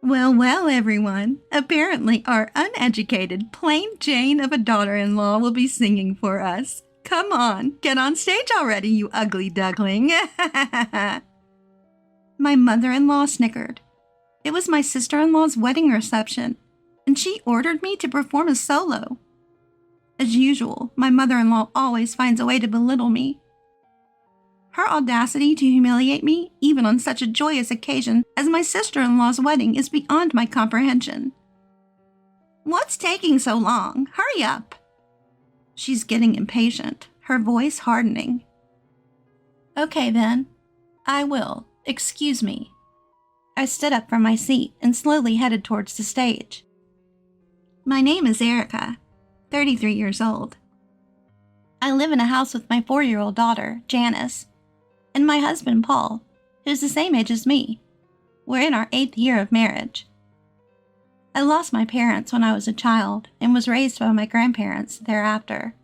Well, well, everyone. Apparently, our uneducated, plain Jane of a daughter-in-law will be singing for us. Come on, get on stage already, you ugly duckling. My mother-in-law snickered. It was my sister-in-law's wedding reception, and she ordered me to perform a solo. As usual, my mother-in-law always finds a way to belittle me. Her audacity to humiliate me, even on such a joyous occasion as my sister-in-law's wedding, is beyond my comprehension. What's taking so long? Hurry up! She's getting impatient, her voice hardening. Okay then, I will. Excuse me. I stood up from my seat and slowly headed towards the stage. My name is Erica, 33 years old. I live in a house with my 4-year-old daughter, Janice, and my husband, Paul, who's the same age as me. We're in our 8th year of marriage. I lost my parents when I was a child and was raised by my grandparents thereafter.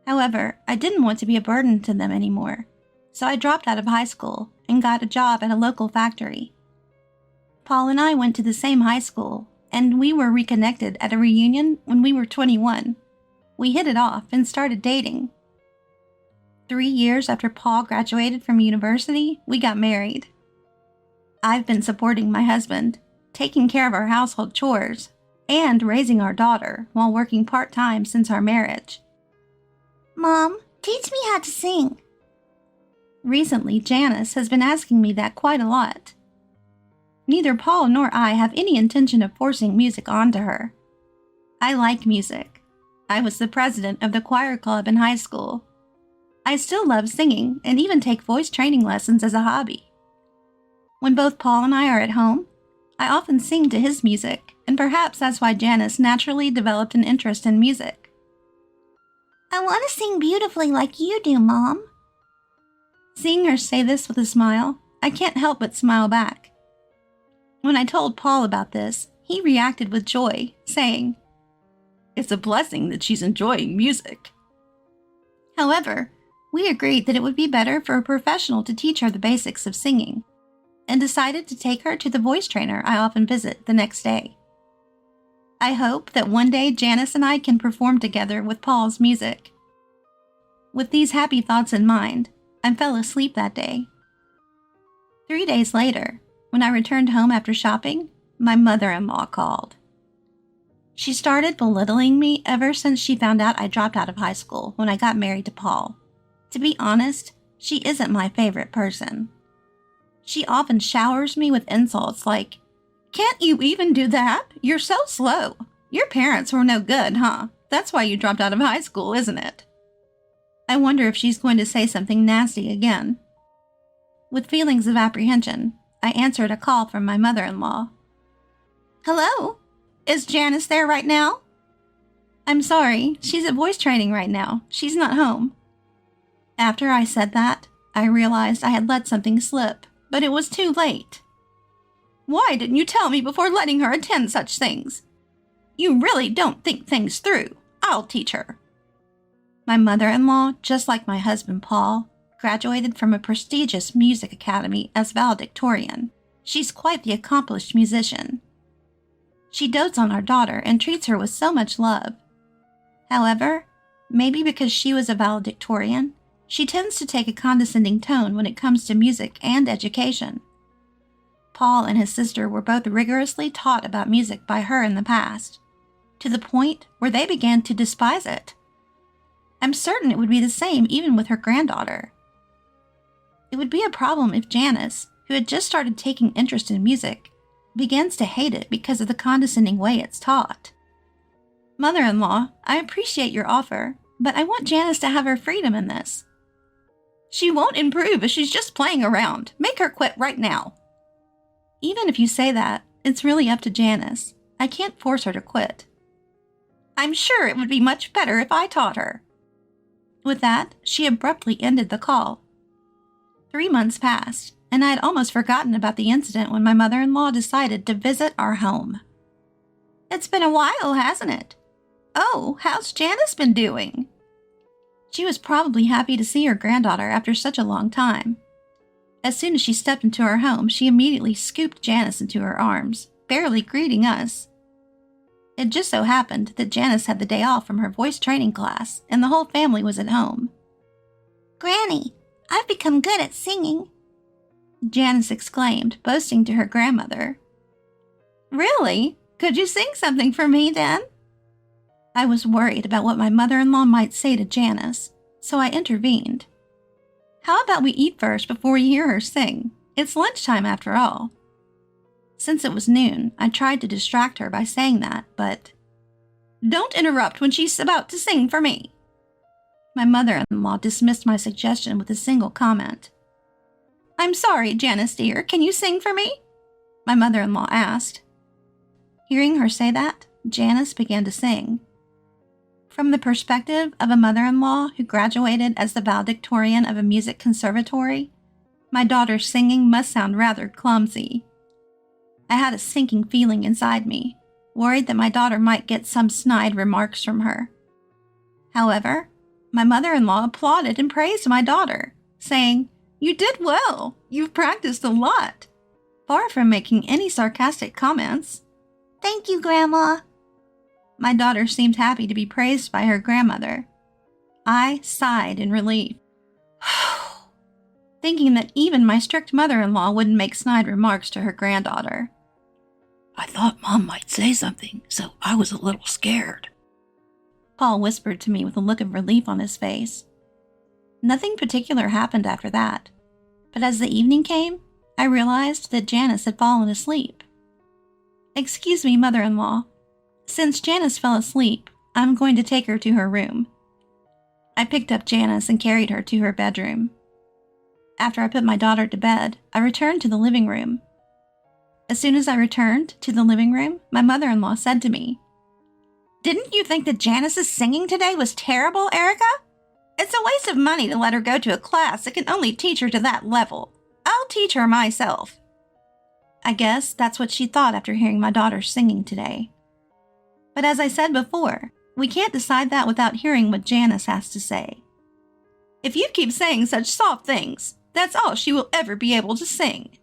However, I didn't want to be a burden to them anymore, so I dropped out of high school and got a job at a local factory. Paul and I went to the same high school, and we were reconnected at a reunion when we were 21. We hit it off and started dating. 3 years after Paul graduated from university, we got married. I've been supporting my husband, taking care of our household chores, and raising our daughter while working part-time since our marriage. Mom, teach me how to sing. Recently, Janice has been asking me that quite a lot. Neither Paul nor I have any intention of forcing music onto her. I like music. I was the president of the choir club in high school. I still love singing and even take voice training lessons as a hobby. When both Paul and I are at home, I often sing to his music, and perhaps that's why Janice naturally developed an interest in music. I want to sing beautifully like you do, Mom. Seeing her say this with a smile, I can't help but smile back. When I told Paul about this, he reacted with joy, saying, "It's a blessing that she's enjoying music." However, we agreed that it would be better for a professional to teach her the basics of singing, and decided to take her to the voice trainer I often visit the next day. I hope that one day Janice and I can perform together with Paul's music. With these happy thoughts in mind, I fell asleep that day. 3 days later, when I returned home after shopping, my mother-in-law called. She started belittling me ever since she found out I dropped out of high school when I got married to Paul. To be honest, she isn't my favorite person. She often showers me with insults like, "Can't you even do that? You're so slow. Your parents were no good, huh? That's why you dropped out of high school, isn't it?" I wonder if she's going to say something nasty again. With feelings of apprehension, I answered a call from my mother-in-law. "Hello? Is Janice there right now?" "I'm sorry, she's at voice training right now. She's not home." After I said that, I realized I had let something slip, but it was too late. "Why didn't you tell me before letting her attend such things? You really don't think things through. I'll teach her." My mother-in-law, just like my husband Paul, graduated from a prestigious music academy as valedictorian. She's quite the accomplished musician. She dotes on our daughter and treats her with so much love. However, maybe because she was a valedictorian, she tends to take a condescending tone when it comes to music and education. Paul and his sister were both rigorously taught about music by her in the past, to the point where they began to despise it. I'm certain it would be the same even with her granddaughter. It would be a problem if Janice, who had just started taking interest in music, begins to hate it because of the condescending way it's taught. Mother-in-law, I appreciate your offer, but I want Janice to have her freedom in this. She won't improve if she's just playing around. Make her quit right now. Even if you say that, it's really up to Janice. I can't force her to quit. I'm sure it would be much better if I taught her. With that, she abruptly ended the call. 3 months passed, and I had almost forgotten about the incident when my mother-in-law decided to visit our home. It's been a while, hasn't it? Oh, how's Janice been doing? She was probably happy to see her granddaughter after such a long time. As soon as she stepped into our home, she immediately scooped Janice into her arms, barely greeting us. It just so happened that Janice had the day off from her voice training class, and the whole family was at home. "Granny, I've become good at singing," Janice exclaimed, boasting to her grandmother. "Really? Could you sing something for me then?" I was worried about what my mother-in-law might say to Janice, so I intervened. "How about we eat first before we hear her sing? It's lunchtime after all." Since it was noon, I tried to distract her by saying that, but "Don't interrupt when she's about to sing for me." My mother-in-law dismissed my suggestion with a single comment. "I'm sorry, Janice dear, can you sing for me?" my mother-in-law asked. Hearing her say that, Janice began to sing. From the perspective of a mother-in-law who graduated as the valedictorian of a music conservatory, my daughter's singing must sound rather clumsy. I had a sinking feeling inside me, worried that my daughter might get some snide remarks from her. However, my mother-in-law applauded and praised my daughter, saying, "You did well. You've practiced a lot," far from making any sarcastic comments. "Thank you, Grandma." My daughter seemed happy to be praised by her grandmother. I sighed in relief, thinking that even my strict mother-in-law wouldn't make snide remarks to her granddaughter. "I thought Mom might say something, so I was a little scared," Paul whispered to me with a look of relief on his face. Nothing particular happened after that, but as the evening came, I realized that Janice had fallen asleep. "Excuse me, mother-in-law. Since Janice fell asleep, I'm going to take her to her room." I picked up Janice and carried her to her bedroom. After I put my daughter to bed, I returned to the living room. As soon as I returned to the living room, my mother-in-law said to me, "Didn't you think that Janice's singing today was terrible, Erica? It's a waste of money to let her go to a class that can only teach her to that level. I'll teach her myself." I guess that's what she thought after hearing my daughter singing today. But as I said before, we can't decide that without hearing what Janice has to say. "If you keep saying such soft things, that's all she will ever be able to sing."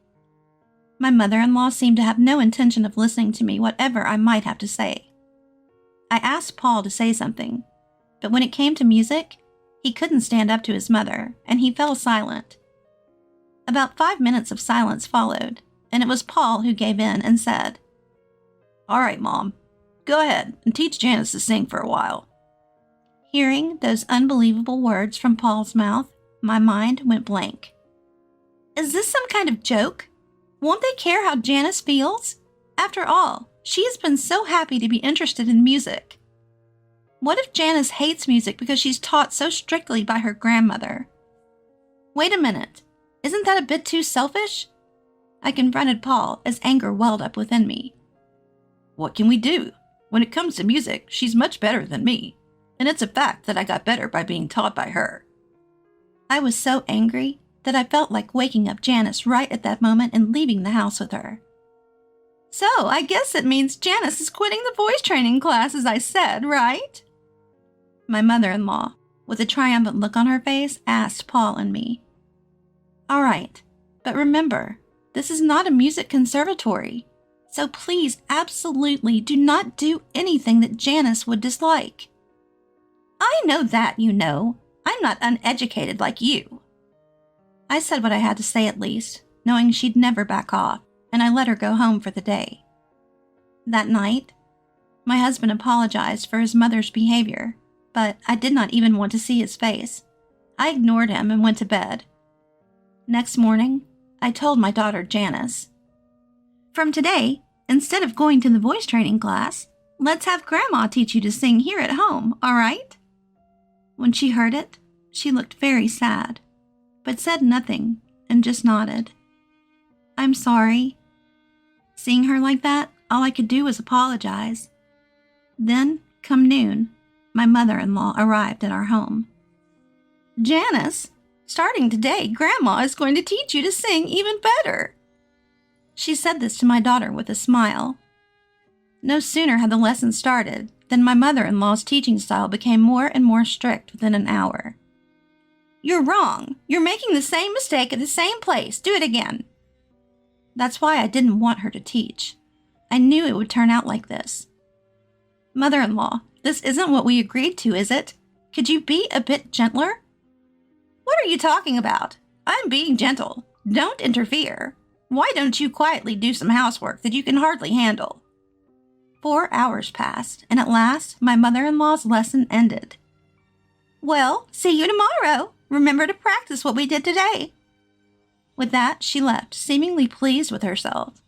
My mother-in-law seemed to have no intention of listening to me, whatever I might have to say. I asked Paul to say something, but when it came to music, he couldn't stand up to his mother, and he fell silent. About 5 minutes of silence followed, and it was Paul who gave in and said, "All right, Mom, go ahead and teach Janice to sing for a while." Hearing those unbelievable words from Paul's mouth, my mind went blank. Is this some kind of joke? Won't they care how Janice feels? After all, she has been so happy to be interested in music. What if Janice hates music because she's taught so strictly by her grandmother? Wait a minute, isn't that a bit too selfish? I confronted Paul as anger welled up within me. "What can we do? When it comes to music, she's much better than me, and it's a fact that I got better by being taught by her." I was so angry that I felt like waking up Janice right at that moment and leaving the house with her. "So, I guess it means Janice is quitting the voice training class as I said, right?" My mother-in-law, with a triumphant look on her face, asked Paul and me. "All right, but remember, this is not a music conservatory, so please absolutely do not do anything that Janice would dislike." "I know that, you know. I'm not uneducated like you." I said what I had to say at least, knowing she'd never back off, and I let her go home for the day. That night, my husband apologized for his mother's behavior, but I did not even want to see his face. I ignored him and went to bed. Next morning, I told my daughter Janice, "From today, instead of going to the voice training class, let's have Grandma teach you to sing here at home, all right?" When she heard it, she looked very sad, but said nothing and just nodded. "I'm sorry." Seeing her like that, all I could do was apologize. Then, come noon, my mother-in-law arrived at our home. "Janice, starting today, Grandma is going to teach you to sing even better." She said this to my daughter with a smile. No sooner had the lesson started than my mother-in-law's teaching style became more and more strict within an hour. You're wrong. You're making the same mistake at the same place. Do it again. That's why I didn't want her to teach. I knew it would turn out like this. Mother-in-law, this isn't what we agreed to, is it? Could you be a bit gentler? What are you talking about? I'm being gentle. Don't interfere. Why don't you quietly do some housework that you can hardly handle? 4 hours passed, and at last my mother-in-law's lesson ended. Well, see you tomorrow. Remember to practice what we did today. With that, she left, seemingly pleased with herself.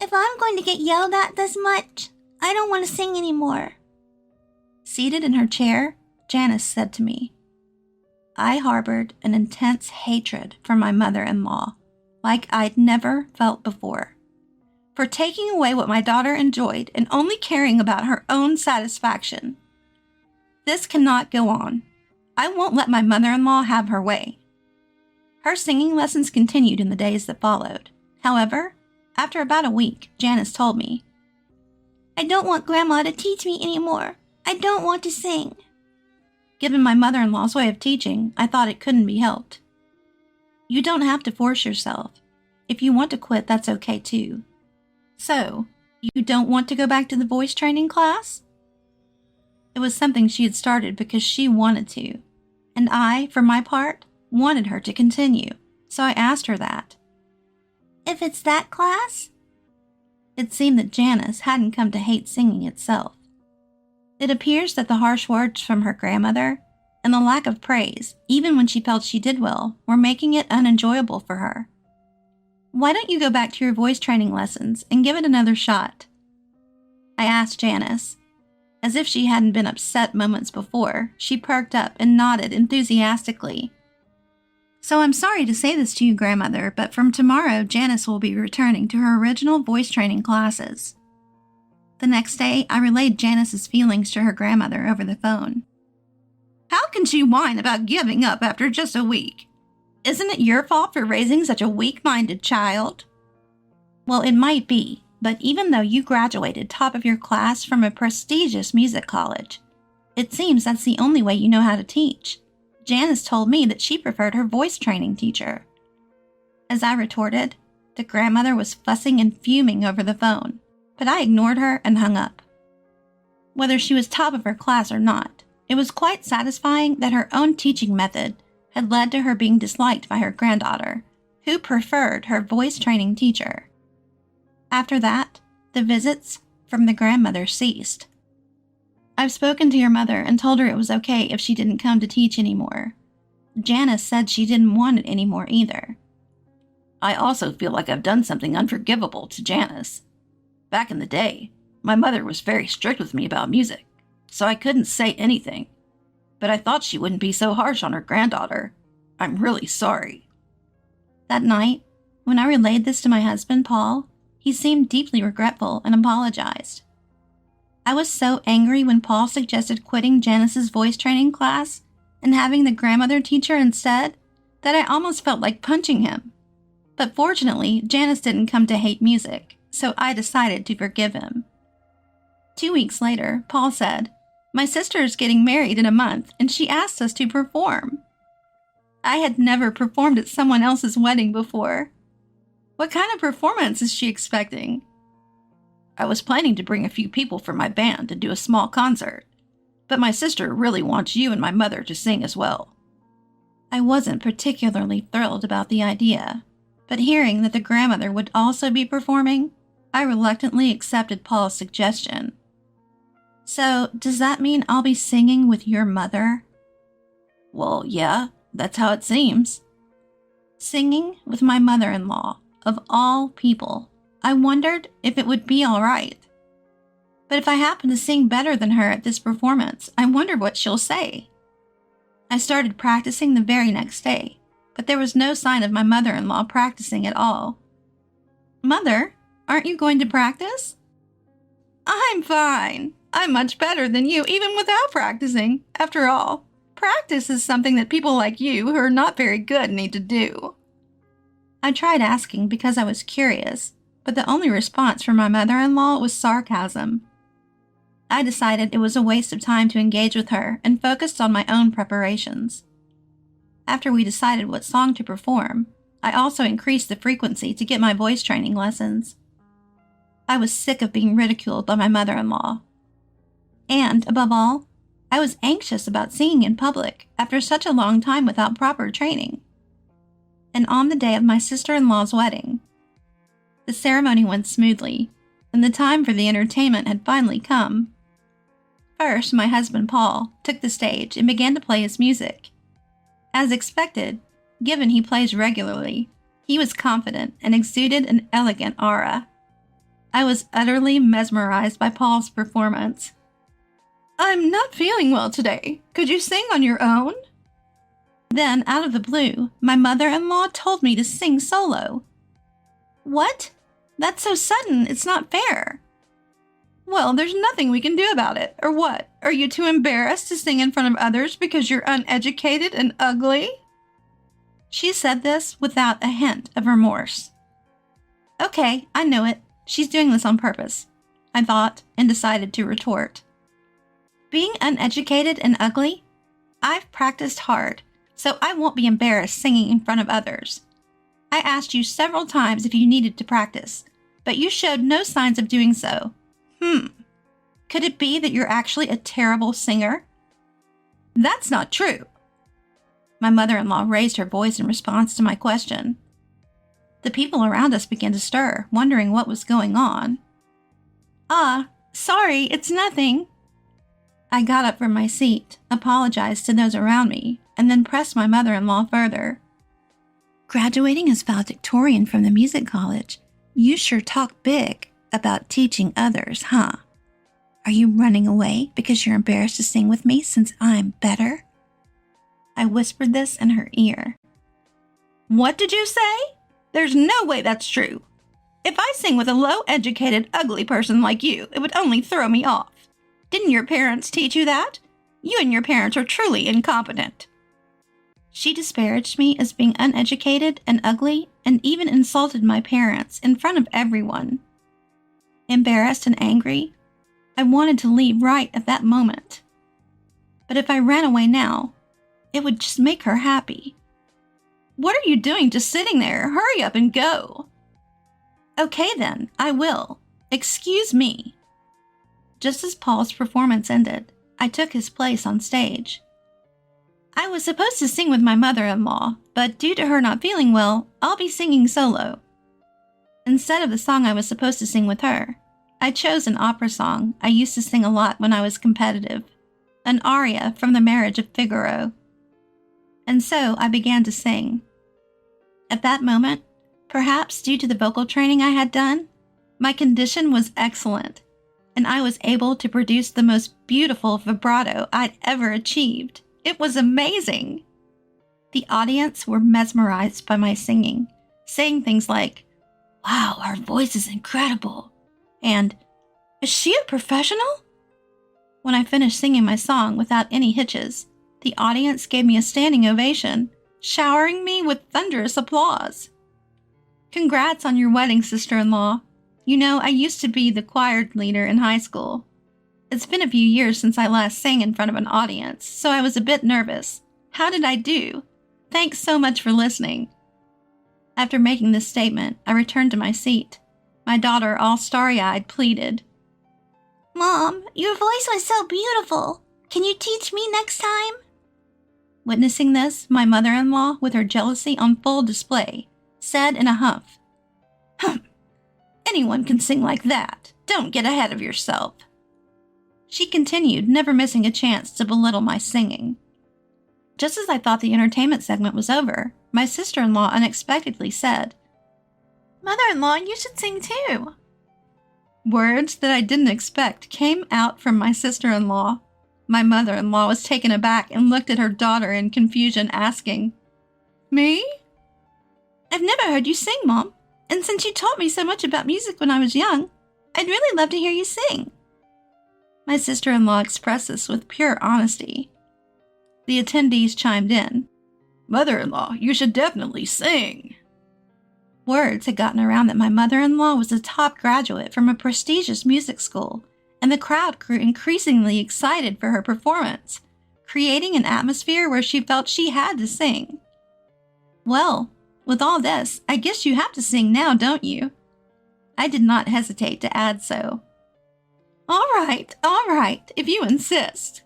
If I'm going to get yelled at this much, I don't want to sing anymore. Seated in her chair, Janice said to me, I harbored an intense hatred for my mother-in-law, like I'd never felt before, for taking away what my daughter enjoyed and only caring about her own satisfaction. This cannot go on. I won't let my mother-in-law have her way. Her singing lessons continued in the days that followed. However, after about a week, Janice told me, I don't want Grandma to teach me anymore. I don't want to sing. Given my mother-in-law's way of teaching, I thought it couldn't be helped. You don't have to force yourself. If you want to quit, that's okay too. So, you don't want to go back to the voice training class? It was something she had started because she wanted to, and I, for my part, wanted her to continue, so I asked her that. If it's that class? It seemed that Janice hadn't come to hate singing itself. It appears that the harsh words from her grandmother and the lack of praise, even when she felt she did well, were making it unenjoyable for her. Why don't you go back to your voice training lessons and give it another shot? I asked Janice. As if she hadn't been upset moments before, she perked up and nodded enthusiastically. So I'm sorry to say this to you, Grandmother, but from tomorrow, Janice will be returning to her original voice training classes. The next day, I relayed Janice's feelings to her grandmother over the phone. How can she whine about giving up after just a week? Isn't it your fault for raising such a weak-minded child? Well, it might be, but even though you graduated top of your class from a prestigious music college, it seems that's the only way you know how to teach. Janice told me that she preferred her voice training teacher. As I retorted, the grandmother was fussing and fuming over the phone, but I ignored her and hung up. Whether she was top of her class or not, it was quite satisfying that her own teaching method had led to her being disliked by her granddaughter, who preferred her voice training teacher. After that, the visits from the grandmother ceased. I've spoken to your mother and told her it was okay if she didn't come to teach anymore. Janice said she didn't want it anymore either. I also feel like I've done something unforgivable to Janice. Back in the day, my mother was very strict with me about music, so I couldn't say anything. But I thought she wouldn't be so harsh on her granddaughter. I'm really sorry. That night, when I relayed this to my husband, Paul, he seemed deeply regretful and apologized. I was so angry when Paul suggested quitting Janice's voice training class and having the grandmother teach her instead that I almost felt like punching him. But fortunately, Janice didn't come to hate music, so I decided to forgive him. 2 weeks later, Paul said, My sister is getting married in a month, and she asked us to perform. I had never performed at someone else's wedding before. What kind of performance is she expecting? I was planning to bring a few people from my band and do a small concert, but my sister really wants you and my mother to sing as well. I wasn't particularly thrilled about the idea, but hearing that the grandmother would also be performing, I reluctantly accepted Paul's suggestion. So, does that mean I'll be singing with your mother? Well, yeah, that's how it seems. Singing with my mother-in-law, of all people. I wondered if it would be all right. But if I happen to sing better than her at this performance, I wonder what she'll say. I started practicing the very next day, but there was no sign of my mother-in-law practicing at all. Mother, aren't you going to practice? I'm fine. I'm much better than you even without practicing. After all, practice is something that people like you who are not very good need to do. I tried asking because I was curious, but the only response from my mother-in-law was sarcasm. I decided it was a waste of time to engage with her and focused on my own preparations. After we decided what song to perform, I also increased the frequency to get my voice training lessons. I was sick of being ridiculed by my mother-in-law. And, above all, I was anxious about singing in public after such a long time without proper training. And on the day of my sister-in-law's wedding, the ceremony went smoothly, and the time for the entertainment had finally come. First, my husband Paul took the stage and began to play his music. As expected, given he plays regularly, he was confident and exuded an elegant aura. I was utterly mesmerized by Paul's performance. "I'm not feeling well today. Could you sing on your own?" Then, out of the blue, my mother-in-law told me to sing solo. "What? That's so sudden, it's not fair." "Well, there's nothing we can do about it, or what? Are you too embarrassed to sing in front of others because you're uneducated and ugly?" She said this without a hint of remorse. Okay, I know it. She's doing this on purpose, I thought, and decided to retort. Being uneducated and ugly? I've practiced hard, so I won't be embarrassed singing in front of others. I asked you several times if you needed to practice, but you showed no signs of doing so. Could it be that you're actually a terrible singer? That's not true. My mother-in-law raised her voice in response to my question. The people around us began to stir, wondering what was going on. Sorry, it's nothing. I got up from my seat, apologized to those around me, and then pressed my mother-in-law further. Graduating as valedictorian from the music college, you sure talk big about teaching others, huh? Are you running away because you're embarrassed to sing with me since I'm better? I whispered this in her ear. What did you say? There's no way that's true. If I sing with a low-educated, ugly person like you, it would only throw me off. Didn't your parents teach you that? You and your parents are truly incompetent. She disparaged me as being uneducated and ugly and even insulted my parents in front of everyone. Embarrassed and angry, I wanted to leave right at that moment. But if I ran away now, it would just make her happy. What are you doing just sitting there? Hurry up and go. Okay then, I will. Excuse me. Just as Paul's performance ended, I took his place on stage. I was supposed to sing with my mother-in-law, but due to her not feeling well, I'll be singing solo. Instead of the song I was supposed to sing with her, I chose an opera song I used to sing a lot when I was competitive, an aria from The Marriage of Figaro. And so I began to sing. At that moment, perhaps due to the vocal training I had done, my condition was excellent, and I was able to produce the most beautiful vibrato I'd ever achieved. It was amazing. The audience were mesmerized by my singing, saying things like, "Wow, her voice is incredible," and "Is she a professional?" When I finished singing my song without any hitches, the audience gave me a standing ovation, showering me with thunderous applause. Congrats on your wedding, sister-in-law. You know, I used to be the choir leader in high school. It's been a few years since I last sang in front of an audience, so I was a bit nervous. How did I do? Thanks so much for listening. After making this statement, I returned to my seat. My daughter, all starry-eyed, pleaded, "Mom, your voice was so beautiful. Can you teach me next time?" Witnessing this, my mother-in-law, with her jealousy on full display, said in a huff, "Anyone can sing like that. Don't get ahead of yourself." She continued, never missing a chance to belittle my singing. Just as I thought the entertainment segment was over, my sister-in-law unexpectedly said, "Mother-in-law, you should sing too." Words that I didn't expect came out from my sister-in-law. My mother-in-law was taken aback and looked at her daughter in confusion, asking, "Me? I've never heard you sing, Mom, and since you taught me so much about music when I was young, I'd really love to hear you sing." My sister-in-law expressed this with pure honesty. The attendees chimed in, "Mother-in-law, you should definitely sing." Words had gotten around that my mother-in-law was a top graduate from a prestigious music school, and the crowd grew increasingly excited for her performance, creating an atmosphere where she felt she had to sing. Well, with all this, I guess you have to sing now, don't you? I did not hesitate to add so. All right, if you insist,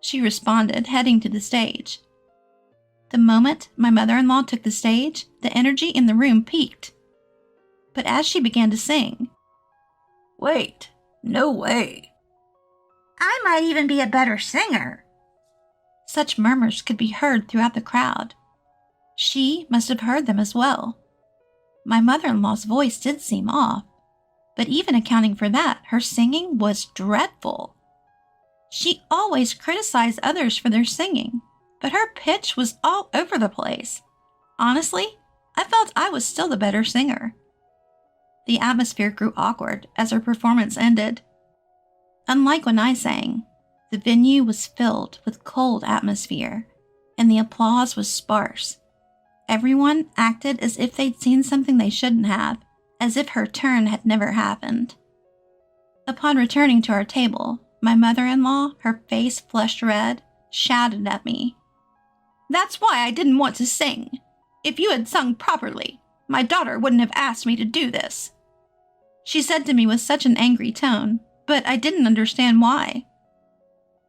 she responded, heading to the stage. The moment my mother-in-law took the stage, the energy in the room peaked. But as she began to sing, Wait, no way. I might even be a better singer. Such murmurs could be heard throughout the crowd. She must have heard them as well. My mother-in-law's voice did seem off, but even accounting for that, her singing was dreadful. She always criticized others for their singing, but her pitch was all over the place. Honestly, I felt I was still the better singer. The atmosphere grew awkward as her performance ended. Unlike when I sang, the venue was filled with cold atmosphere, and the applause was sparse. Everyone acted as if they'd seen something they shouldn't have, as if her turn had never happened. Upon returning to our table, my mother-in-law, her face flushed red, shouted at me. That's why I didn't want to sing. If you had sung properly, my daughter wouldn't have asked me to do this. She said to me with such an angry tone, but I didn't understand why.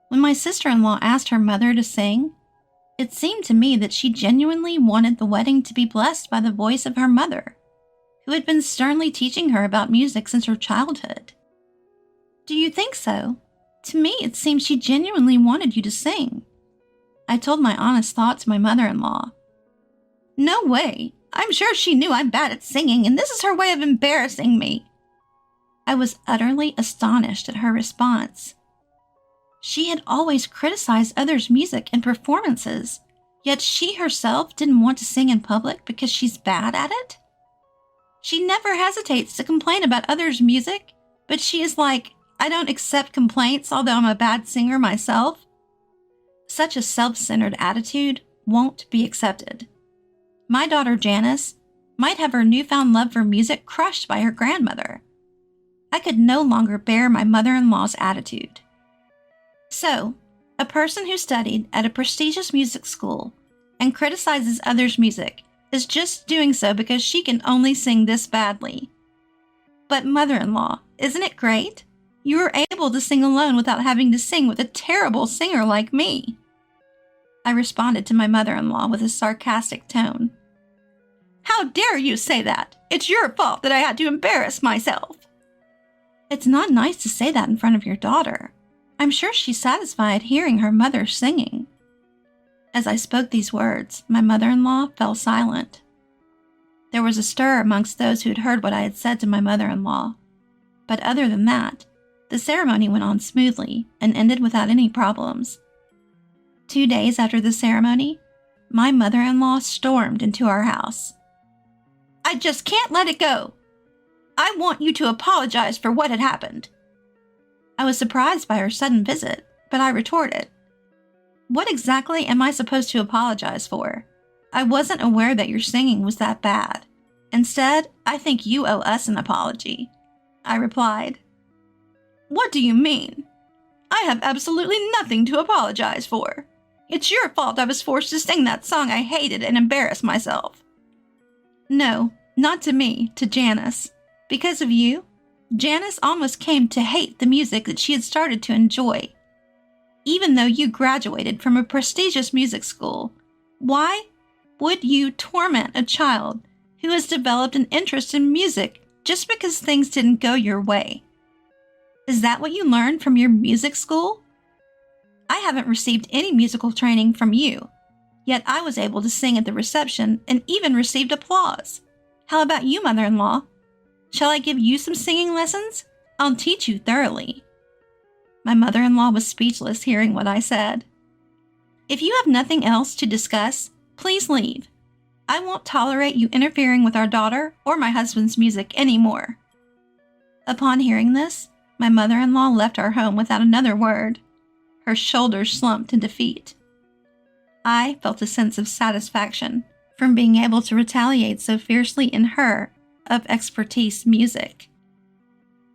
When my sister-in-law asked her mother to sing, it seemed to me that she genuinely wanted the wedding to be blessed by the voice of her mother, who had been sternly teaching her about music since her childhood. Do you think so? To me, it seemed she genuinely wanted you to sing. I told my honest thought to my mother-in-law. No way. I'm sure she knew I'm bad at singing, and this is her way of embarrassing me. I was utterly astonished at her response. She had always criticized others' music and performances, yet she herself didn't want to sing in public because she's bad at it? She never hesitates to complain about others' music, but she is like, I don't accept complaints, although I'm a bad singer myself. Such a self-centered attitude won't be accepted. My daughter Janice might have her newfound love for music crushed by her grandmother. I could no longer bear my mother-in-law's attitude. So, a person who studied at a prestigious music school and criticizes others' music is just doing so because she can only sing this badly. But mother-in-law, isn't it great? You were able to sing alone without having to sing with a terrible singer like me. I responded to my mother-in-law with a sarcastic tone. How dare you say that? It's your fault that I had to embarrass myself. It's not nice to say that in front of your daughter. I'm sure she's satisfied hearing her mother singing. As I spoke these words, my mother-in-law fell silent. There was a stir amongst those who had heard what I had said to my mother-in-law. But other than that, the ceremony went on smoothly and ended without any problems. 2 days after the ceremony, my mother-in-law stormed into our house. I just can't let it go. I want you to apologize for what had happened. I was surprised by her sudden visit, but I retorted. What exactly am I supposed to apologize for? I wasn't aware that your singing was that bad. Instead, I think you owe us an apology. I replied. What do you mean? I have absolutely nothing to apologize for. It's your fault I was forced to sing that song I hated and embarrass myself. No, not to me, to Janice. Because of you, Janice almost came to hate the music that she had started to enjoy. Even though you graduated from a prestigious music school, why would you torment a child who has developed an interest in music just because things didn't go your way? Is that what you learned from your music school? I haven't received any musical training from you, yet I was able to sing at the reception and even received applause. How about you, mother-in-law? Shall I give you some singing lessons? I'll teach you thoroughly. My mother-in-law was speechless hearing what I said. If you have nothing else to discuss, please leave. I won't tolerate you interfering with our daughter or my husband's music anymore. Upon hearing this, my mother-in-law left our home without another word. Her shoulders slumped in defeat. I felt a sense of satisfaction from being able to retaliate so fiercely in her of expertise music.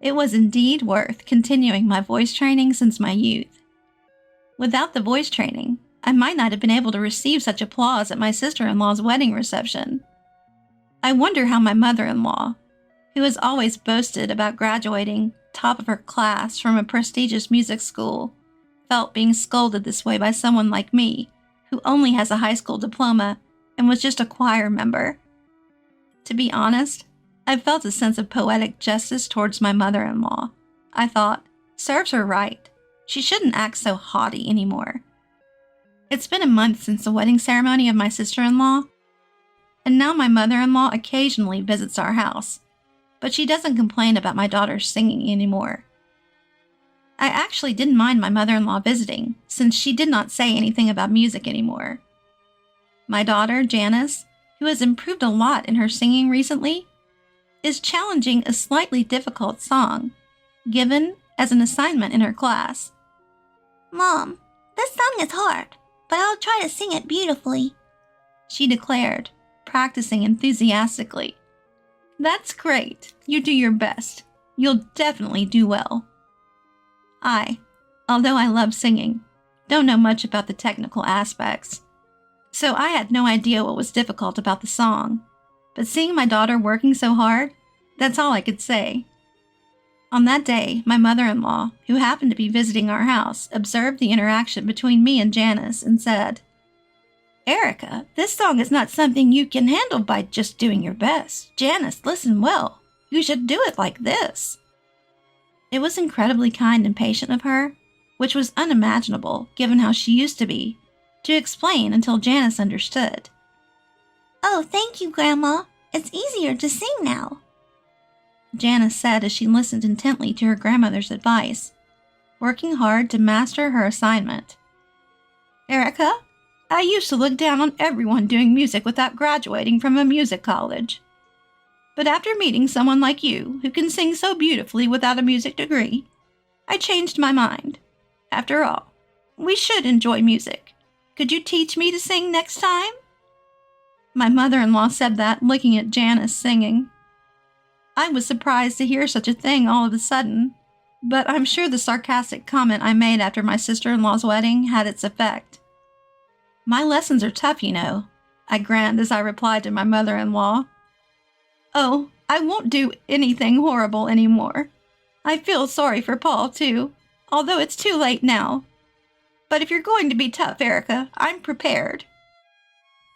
It was indeed worth continuing my voice training since my youth. Without the voice training, I might not have been able to receive such applause at my sister-in-law's wedding reception. I wonder how my mother-in-law, who has always boasted about graduating top of her class from a prestigious music school, felt being scolded this way by someone like me, who only has a high school diploma and was just a choir member. To be honest, I felt a sense of poetic justice towards my mother-in-law. I thought, serves her right. She shouldn't act so haughty anymore. It's been a month since the wedding ceremony of my sister-in-law, and now my mother-in-law occasionally visits our house, but she doesn't complain about my daughter's singing anymore. I actually didn't mind my mother-in-law visiting, since she did not say anything about music anymore. My daughter, Janice, who has improved a lot in her singing recently, is challenging a slightly difficult song, given as an assignment in her class. Mom, this song is hard, but I'll try to sing it beautifully, she declared, practicing enthusiastically. That's great. You do your best. You'll definitely do well. Although I love singing, don't know much about the technical aspects. So I had no idea what was difficult about the song. But seeing my daughter working so hard, that's all I could say. On that day, my mother-in-law, who happened to be visiting our house, observed the interaction between me and Janice and said, "Erica, this song is not something you can handle by just doing your best. Janice, listen well. You should do it like this." It was incredibly kind and patient of her, which was unimaginable given how she used to be, to explain until Janice understood. "Oh, thank you, Grandma. It's easier to sing now," Janice said as she listened intently to her grandmother's advice, working hard to master her assignment. "Erica, I used to look down on everyone doing music without graduating from a music college. But after meeting someone like you, who can sing so beautifully without a music degree, I changed my mind. After all, we should enjoy music. Could you teach me to sing next time?" My mother-in-law said that, looking at Janice singing. I was surprised to hear such a thing all of a sudden, but I'm sure the sarcastic comment I made after my sister-in-law's wedding had its effect. "My lessons are tough, you know," I grinned as I replied to my mother-in-law. "Oh, I won't do anything horrible anymore. I feel sorry for Paul, too, although it's too late now. But if you're going to be tough, Erica, I'm prepared."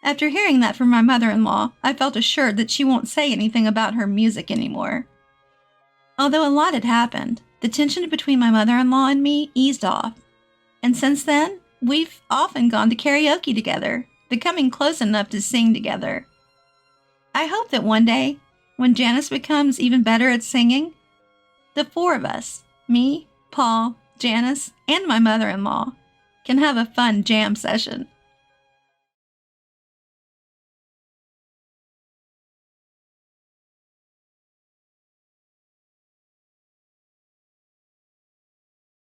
After hearing that from my mother-in-law, I felt assured that she won't say anything about her music anymore. Although a lot had happened, the tension between my mother-in-law and me eased off, and since then, we've often gone to karaoke together, becoming close enough to sing together. I hope that one day, when Janice becomes even better at singing, the four of us, me, Paul, Janice, and my mother-in-law, can have a fun jam session.